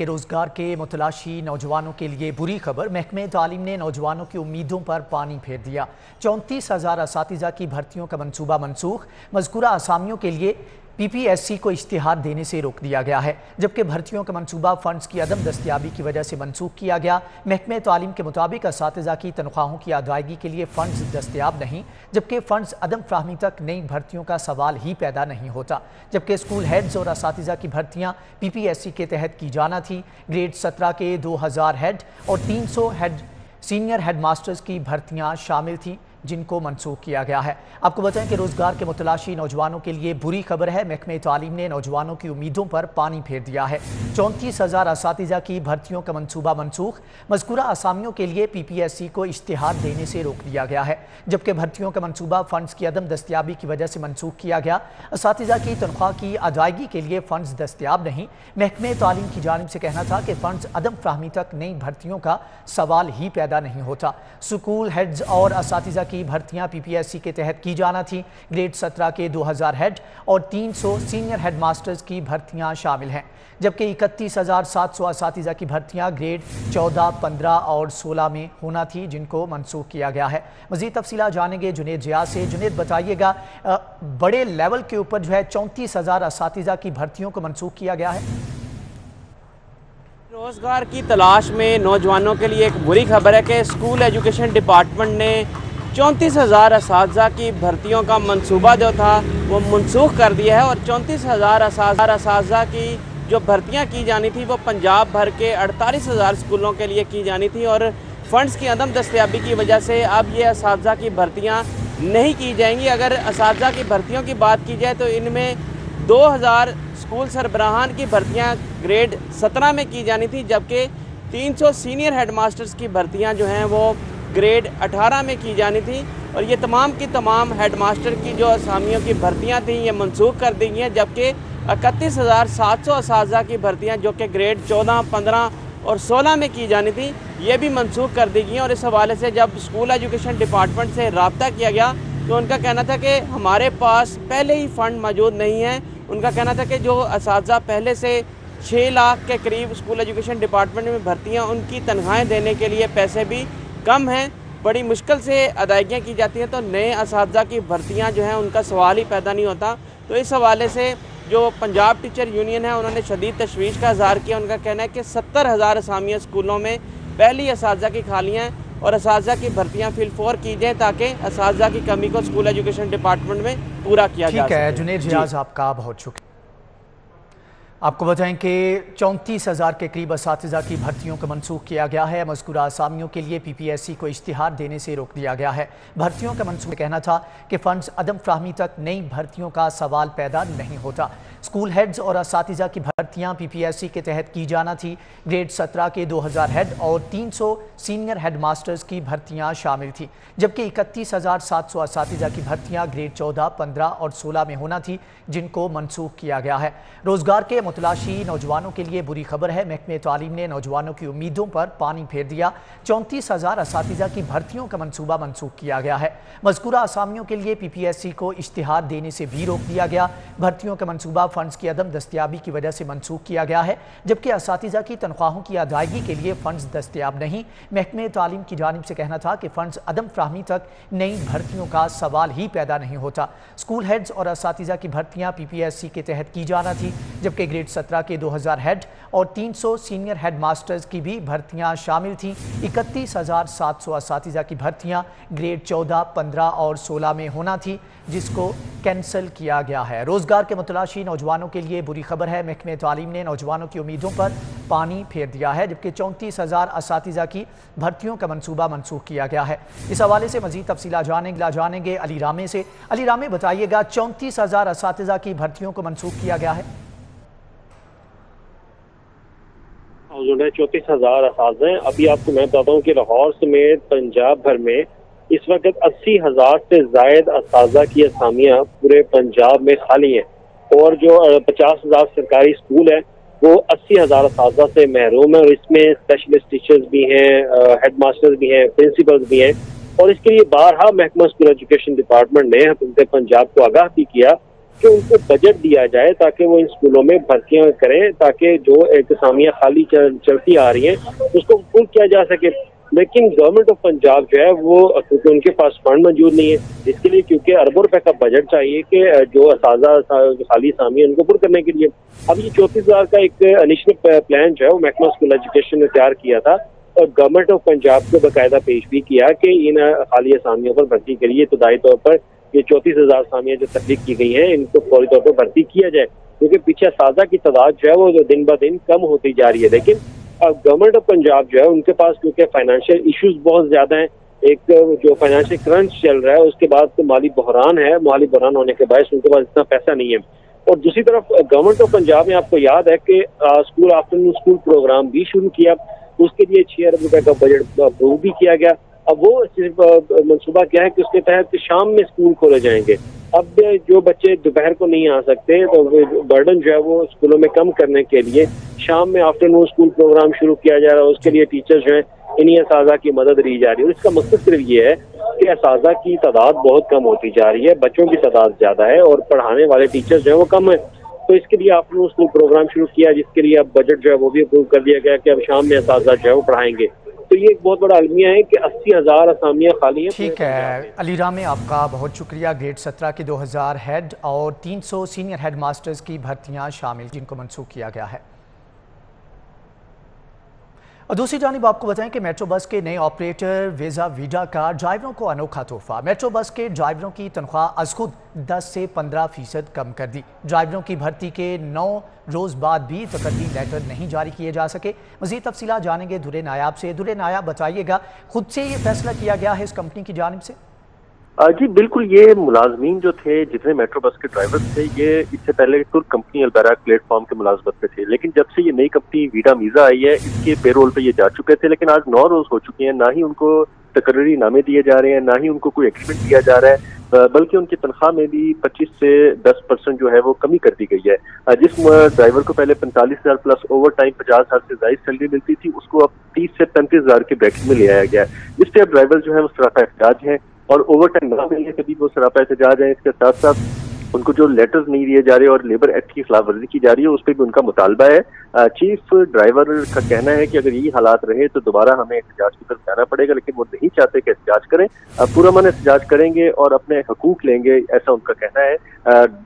کہ روزگار کے متلاشی نوجوانوں کے لیے بری خبر۔ محکمہ تعلیم نے نوجوانوں کی امیدوں پر پانی پھیر دیا۔ 34,000 اساتذہ کی بھرتیوں کا منصوبہ منسوخ۔ مذکورہ اسامیوں کے لیے PPSC کو اشتہار دینے سے روک دیا گیا ہے، جبکہ بھرتیوں کا منصوبہ فنڈز کی عدم دستیابی کی وجہ سے منسوخ کیا گیا۔ محکمہ تعلیم کے مطابق اساتذہ کی تنخواہوں کی ادائیگی کے لیے فنڈز دستیاب نہیں، جبکہ فنڈز عدم فراہمی تک نئی بھرتیوں کا سوال ہی پیدا نہیں ہوتا، جبکہ اسکول ہیڈز اور اساتذہ کی بھرتیاں PPSC کے تحت کی جانا تھی۔ گریڈ 17 کے 2000 ہیڈ اور 300 سینئر ہیڈ ماسٹرز کی بھرتیاں شامل تھیں، جن کو منسوخ کیا گیا ہے۔ آپ کو بتائیں کہ روزگار کے متلاشی نوجوانوں کے لیے بری خبر ہے۔ محکمہ تعلیم نے نوجوانوں کی امیدوں پر پانی پھیر دیا ہے۔ 34,000 اساتذہ کی بھرتیوں کا منصوبہ منسوخ۔ مذکورہ اسامیوں کے لیے PPSC کو اشتہار دینے سے روک دیا گیا ہے، جبکہ بھرتیوں کا منصوبہ فنڈز کی عدم دستیابی کی وجہ سے منسوخ کیا گیا۔ اساتذہ کی تنخواہ کی ادائیگی کے لیے فنڈز دستیاب نہیں۔ محکمہ تعلیم کی جانب سے کہنا تھا کہ فنڈز عدم فراہمی تک نئی بھرتیوں کا سوال ہی پیدا نہیں ہوتا۔ اسکول ہیڈز اور اساتذہ کی بھرتیاں PPSC کے تحت کی جانا تھی۔ گریڈ 17 کے 2000 ہیڈ اور 300 سینئر ہیڈ ماسٹرز کی بھرتیاں شامل ہیں، جبکہ 31,700 اساتذہ کی بھرتیاں گریڈ 14، 15 اور 16 میں ہونا تھی، جن کو منسوخ کیا گیا ہے۔ مزید تفصیلات جانیں گے جنید ضیاء سے۔ جنید، بتائیے گا بڑے لیول کے اوپر 34,000 اساتذہ کی بھرتیوں کو منسوخ کیا گیا ہے۔ روزگار کی تلاش میں نوجوانوں کے لیے ایک بری خبر ہے کہ اسکول ایجوکیشن ڈپارٹمنٹ نے 34,000 اساتذہ کی بھرتیوں کا منصوبہ جو تھا وہ منسوخ کر دیا ہے، اور 34,000 اساتذہ کی جو بھرتیاں کی جانی تھی وہ پنجاب بھر کے 48,000 اسکولوں کے لیے کی جانی تھی، اور فنڈز کی عدم دستیابی کی وجہ سے اب یہ اساتذہ کی بھرتیاں نہیں کی جائیں گی۔ اگر اساتذہ کی بھرتیوں کی بات کی جائے تو ان میں 2,000 اسکول سربراہان کی بھرتیاں گریڈ 17 میں کی جانی تھی، جبکہ 300 سینئر ہیڈ ماسٹرز کی بھرتیاں جو ہیں وہ گریڈ 18 میں کی جانی تھی، اور یہ تمام کی تمام ہیڈ ماسٹر کی جو اسامیوں کی بھرتیاں تھیں یہ منسوخ کر دی گئی ہیں، جبکہ 31,700 اساتذہ کی بھرتیاں جو کہ گریڈ 14، 15 اور 16 میں کی جانی تھی یہ بھی منسوخ کر دی گئی ہیں۔ اور اس حوالے سے جب اسکول ایجوکیشن ڈپارٹمنٹ سے رابطہ کیا گیا تو ان کا کہنا تھا کہ ہمارے پاس پہلے ہی فنڈ موجود نہیں ہیں۔ ان کا کہنا تھا کہ جو اساتذہ پہلے سے 6 لاکھ کے قریب اسکول ایجوکیشن ڈپارٹمنٹ میں بھرتیاں، ان کی تنخواہیں دینے کے لیے پیسے بھی کم ہیں، بڑی مشکل سے ادائیگیاں کی جاتی ہیں، تو نئے اساتذہ کی بھرتیاں جو ہیں ان کا سوال ہی پیدا نہیں ہوتا۔ تو اس حوالے سے جو پنجاب ٹیچر یونین ہے انہوں نے شدید تشویش کا اظہار کیا۔ ان کا کہنا ہے کہ 70,000 اسامیاں اسکولوں میں پہلی اساتذہ کی خالیاں ہیں، اور اساتذہ کی بھرتیاں فی الفور کی جائیں تاکہ اساتذہ کی کمی کو اسکول ایجوکیشن ڈپارٹمنٹ میں پورا کیا جا سکے۔ ٹھیک ہے جنید ضیاء، آپ کا بہت شکریہ۔ آپ کو بتائیں کہ 34,000 کے قریب اساتذہ کی بھرتیوں کو منسوخ کیا گیا ہے۔ مذکورہ اسامیوں کے لیے PPSC کو اشتہار دینے سے روک دیا گیا ہے۔ بھرتیوں کا منسوخ کہنا تھا کہ فنڈز عدم فراہمی تک نئی بھرتیوں کا سوال پیدا نہیں ہوتا۔ اسکول ہیڈز اور اساتذہ کی بھرتیاں PPSC کے تحت کی جانا تھی۔ گریڈ 17 کے 2000 ہیڈ اور 300 سینئر ہیڈ ماسٹرز کی بھرتیاں شامل تھیں، جبکہ 31,700 اساتذہ کی بھرتیاں گریڈ 14، 15 اور 16 میں ہونا تھی، جن کو منسوخ کیا گیا ہے۔ روزگار کے متلاشی نوجوانوں کے لیے بری خبر ہے۔ محکمہ تعلیم نے نوجوانوں کی امیدوں پر پانی پھیر دیا۔ 34,000 اساتذہ کی بھرتیوں کا منصوبہ منسوخ کیا گیا ہے۔ مذکورہ اسامیوں کے لیے PPSC کو اشتہار دینے سے بھی روک دیا گیا۔ بھرتیوں کا منصوبہ فنڈز کی عدم دستیابی کی وجہ سے منسوخ کیا گیا ہے، جبکہ اساتذہ کی تنخواہوں کی ادائیگی کے لیے فنڈز دستیاب نہیں۔ محکمہ تعلیم کی جانب سے کہنا تھا کہ فنڈز عدم فراہمی تک نئی بھرتیوں کا سوال ہی پیدا نہیں ہوتا۔ اسکول ہیڈز اور اساتذہ کی بھرتیاں PPSC کے تحت کی جانا تھی، جبکہ گریڈ 17 کے 2000 ہیڈ اور 300 سینئر ہیڈ ماسٹرز کی بھی بھرتیاں شامل تھیں۔ 31,700 اساتذہ کی بھرتیاں گریڈ 14، 15 اور 16 میں ہونا تھی، جس کو کینسل کیا گیا ہے۔ روزگار کے متلاشی نوجوانوں کے لیے بری خبر ہے۔ محکمہ تعلیم نے نوجوانوں کی امیدوں پر پانی پھیر دیا ہے، جبکہ 34,000 اساتذہ کی بھرتیوں کا منصوبہ منسوخ کیا گیا ہے۔ اس حوالے سے مزید تفصیلات جانیں گے علی رامے سے۔ علی رامے، بتائیے گا 34,000 اساتذہ کی بھرتیوں کو منسوخ کیا گیا ہے۔ 34,000 اساتذہ ہیں۔ ابھی آپ کو میں بتاتا ہوں کہ لاہور سمیت پنجاب بھر میں اس وقت 80,000 سے زائد اساتذہ کی اسامیاں پورے پنجاب میں خالی ہیں، اور جو 50,000 سرکاری اسکول ہیں وہ 80,000 اساتذہ سے محروم ہیں، اور اس میں اسپیشلسٹ ٹیچرز بھی ہیں، ہیڈ ماسٹرز بھی ہیں، پرنسپلز بھی ہیں۔ اور اس کے لیے بارہا محکمہ اسکول ایجوکیشن ڈپارٹمنٹ نے حکومت پنجاب کو آگاہ بھی کیا کہ ان کو بجٹ دیا جائے تاکہ وہ ان اسکولوں میں بھرتیاں کریں، تاکہ جو اسامیاں خالی چلتی آ رہی ہیں اس کو پور کیا جا سکے۔ لیکن گورنمنٹ آف پنجاب جو ہے وہ کیونکہ ان کے پاس فنڈ موجود نہیں ہے اس کے لیے، کیونکہ اربوں روپے کا بجٹ چاہیے کہ جو اساتذہ خالی اسامیاں ان کو پر کرنے کے لیے۔ اب یہ 34,000 کا ایک انیشنل پلان جو ہے وہ محکمہ اسکول ایجوکیشن نے تیار کیا تھا اور گورنمنٹ آف پنجاب کو باقاعدہ پیش بھی کیا کہ ان خالی اسامیوں پر بھرتی کے لیے ابتدائی طور پر یہ 34,000 اسامیاں جو تخلیق کی گئی ہیں ان کو فوری طور پر بھرتی کیا جائے، کیونکہ پیچھے اساتذہ کی تعداد جو ہے وہ دن بہ دن کم ہوتی جا رہی ہے۔ لیکن اب گورنمنٹ آف پنجاب جو ہے ان کے پاس کیونکہ فائنینشیل ایشوز بہت زیادہ ہیں، ایک جو فائنینشیل کرنچ چل رہا ہے اس کے بعد مالی بحران ہے، مالی بحران ہونے کے باعث ان کے پاس اتنا پیسہ نہیں ہے۔ اور دوسری طرف گورنمنٹ آف پنجاب میں آپ کو یاد ہے کہ اسکول آفٹرنون اسکول پروگرام بھی شروع کیا، اس کے لیے 6 ارب روپے کا بجٹ اپروو بھی کیا گیا۔ اب وہ صرف منصوبہ کیا ہے کہ اس کے تحت شام میں اسکول کھولے جائیں گے۔ اب جو بچے دوپہر کو نہیں آ سکتے تو برڈن جو ہے وہ اسکولوں میں کم کرنے کے لیے شام میں آفٹرنون اسکول پروگرام شروع کیا جا رہا ہے، اس کے لیے ٹیچر جو ہیں انہی اساتذہ کی مدد لی جا رہی ہے۔ اور اس کا مقصد صرف یہ ہے کہ اساتذہ کی تعداد بہت کم ہوتی جا رہی ہے، بچوں کی تعداد زیادہ ہے اور پڑھانے والے ٹیچر جو ہیں وہ کم ہیں، تو اس کے لیے آفٹرنون اسکول پروگرام شروع کیا جس کے لیے اب بجٹ جو ہے وہ بھی اپروو کر دیا گیا کہ اب شام میں اساتذہ جو ہے وہ پڑھائیں گے۔ تو یہ ایک بہت بڑا المیہ ہے کہ 80,000 اسامیاں خالی ہیں۔ ٹھیک ہے علی رامے، آپ کا بہت شکریہ۔ گریڈ 17 کے 2,000 ہیڈ اور 300 سینئر ہیڈ ماسٹرز کی بھرتیاں شامل جن کو منسوخ کیا گیا ہے۔ اور دوسری جانب آپ کو بتائیں کہ میٹرو بس کے نئے آپریٹر ویزا ویڈا کا ڈرائیوروں کو انوکھا تحفہ۔ میٹرو بس کے ڈرائیوروں کی تنخواہ از خود 10 سے 15% کم کر دی۔ ڈرائیوروں کی بھرتی کے 9 روز بعد بھی تقرری لیٹر نہیں جاری کیے جا سکے۔ مزید تفصیلات جانیں گے درے نایاب سے۔ درے نایاب، بتائیے گا خود سے یہ فیصلہ کیا گیا ہے اس کمپنی کی جانب سے؟ جی بالکل، یہ ملازمین جو تھے جتنے میٹرو بس کے ڈرائیور تھے یہ اس سے پہلے ترک کمپنی البیراک پلیٹ فارم کے ملازمت پہ تھے، لیکن جب سے یہ نئی کمپنی ویڈا میزا آئی ہے اس کے پے رول پہ یہ جا چکے تھے، لیکن آج 9 روز ہو چکے ہیں، نہ ہی ان کو تقرری نامے دیے جا رہے ہیں، نہ ہی ان کو کوئی ایگریمنٹ دیا جا رہا ہے، بلکہ ان کی تنخواہ میں بھی 25 سے 10% جو ہے وہ کمی کر دی گئی ہے۔ جس ڈرائیور کو پہلے 45,000 پلس اوور ٹائم 50,000 سے زائد سیلری ملتی تھی اس کو اب 30 سے 35,000 کے بریکٹ میں لے آیا گیا ہے، جس سے اب ڈرائیور جو ہے وہ سراپا احتجاج ہیں اور اوور ٹائم نہ ملنے کے بھی وہ سراپا احتجاج ہیں۔ اس کے ساتھ ساتھ ان کو جو لیٹرز نہیں دیے جا رہے اور لیبر ایکٹ کی خلاف ورزی کی جا رہی ہے اس پہ بھی ان کا مطالبہ ہے۔ چیف ڈرائیور کا کہنا ہے کہ اگر یہی حالات رہے تو دوبارہ ہمیں احتجاج کی طرف جانا پڑے گا، لیکن وہ نہیں چاہتے کہ احتجاج کریں، پورا من احتجاج کریں گے اور اپنے حقوق لیں گے، ایسا ان کا کہنا ہے۔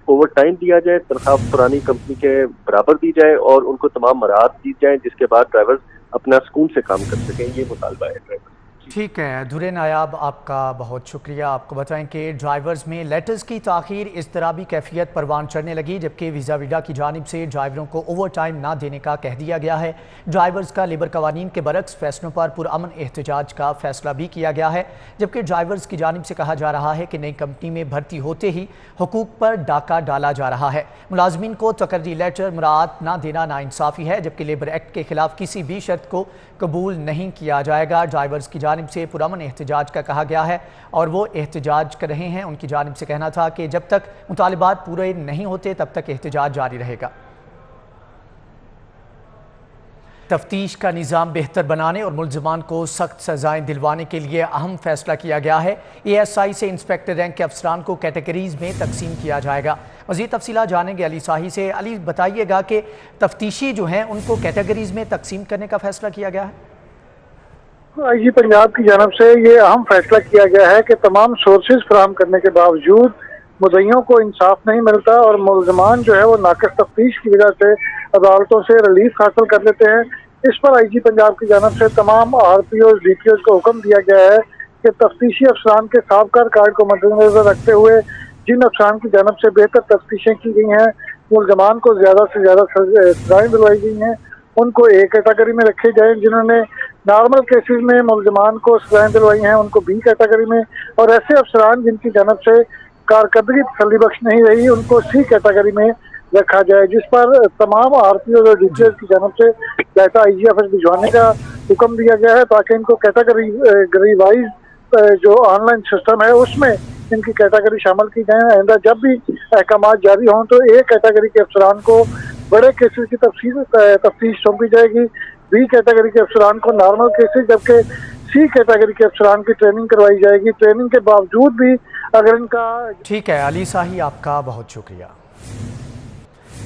اوور ٹائم دیا جائے، تنخواہ پرانی کمپنی کے برابر دی جائے اور ان کو تمام مراحت دی جائیں جس کے بعد ڈرائیور اپنا سکون سے کام کر سکیں، یہ مطالبہ ہے ڈرائیور۔ ٹھیک ہے درے نایاب، آپ کا بہت شکریہ۔ آپ کو بتائیں کہ ڈرائیورز میں لیٹرز کی تاخیر اضطرابی کیفیت پروان چڑھنے لگی، جبکہ ویزا ویڈا کی جانب سے ڈرائیوروں کو اوور ٹائم نہ دینے کا کہہ دیا گیا ہے۔ ڈرائیورز کا لیبر قوانین کے برعکس فیصلوں پر پرامن احتجاج کا فیصلہ بھی کیا گیا ہے، جبکہ ڈرائیورز کی جانب سے کہا جا رہا ہے کہ نئی کمپنی میں بھرتی ہوتے ہی حقوق پر ڈاکہ ڈالا جا رہا ہے۔ ملازمین کو تقرری لیٹر مراعات نہ دینا ناانصافی ہے، جبکہ لیبر ایکٹ کے خلاف کسی بھی شرط کو قبول نہیں کیا جائے گا۔ ڈرائیورز کی جانب سے پرامن احتجاج کا کہا گیا ہے اور وہ احتجاج کر رہے ہیں۔ ان کی جانب سے کہنا تھا کہ جب تک مطالبات پورے نہیں ہوتے تب تک احتجاج جاری رہے گا۔ تفتیش کا نظام بہتر بنانے اور ملزمان کو سخت سزائیں دلوانے کے لیے اہم فیصلہ کیا گیا ہے۔ اے ایس آئی سے انسپیکٹر رینک کے افسران کو کیٹیگریز میں تقسیم کیا جائے گا۔ مزید تفصیلات جانیں گے علی ساہی سے۔ علی، بتائیے گا کہ تفتیشی جو ہیں ان کو کیٹیگریز میں تقسیم کرنے کا فیصلہ کیا گیا ہے؟ آئی جی پنجاب کی جانب سے یہ اہم فیصلہ کیا گیا ہے کہ تمام سورسز فراہم کرنے کے باوجود مدعیوں کو انصاف نہیں ملتا اور ملزمان جو ہے وہ ناقص تفتیش کی وجہ سے عدالتوں سے ریلیف حاصل کر لیتے ہیں۔ اس پر آئی جی پنجاب کی جانب سے تمام R P Os D P Os کو حکم دیا گیا ہے کہ تفتیشی افسران کے سابقہ ریکارڈ کو مد نظر رکھتے ہوئے جن افسران کی جانب سے بہتر تفتیشیں کی گئی ہیں، ملزمان کو زیادہ سے زیادہ سزائیں دلوائی گئی ہیں، ان کو ایک کیٹیگری میں رکھے جائیں۔ جنہوں نے نارمل کیسز میں ملزمان کو سزائیں دلوائی ہیں ان کو بی کیٹیگری میں، اور ایسے افسران جن کی جانب سے کارکردگی تسلی بخش نہیں رہی ان کو سی کیٹیگری میں رکھا جائے، جس پر تمام آر پی اوز اور ڈی پی اوز کی جانب سے ڈیٹا آئی جی آفس بھجوانے کا حکم دیا گیا ہے تاکہ ان کو کیٹیگری وائز جو آن لائن سسٹم ہے اس میں ان کی کیٹیگری شامل کی جائیں۔ آئندہ جب بھی احکامات جاری ہوں تو ایک کیٹیگری کے افسران کو بڑے کیسز کی تفتیش سونپی جائے گی، بی کیٹیگری کے افسران کو نارمل کیسز، جبکہ سی کیٹیگری کے افسران کی ٹریننگ کروائی جائے گی۔ ٹریننگ کے باوجود بھی اگر ان کا ٹھیک ہے علی ساہی، آپ کا بہت شکریہ۔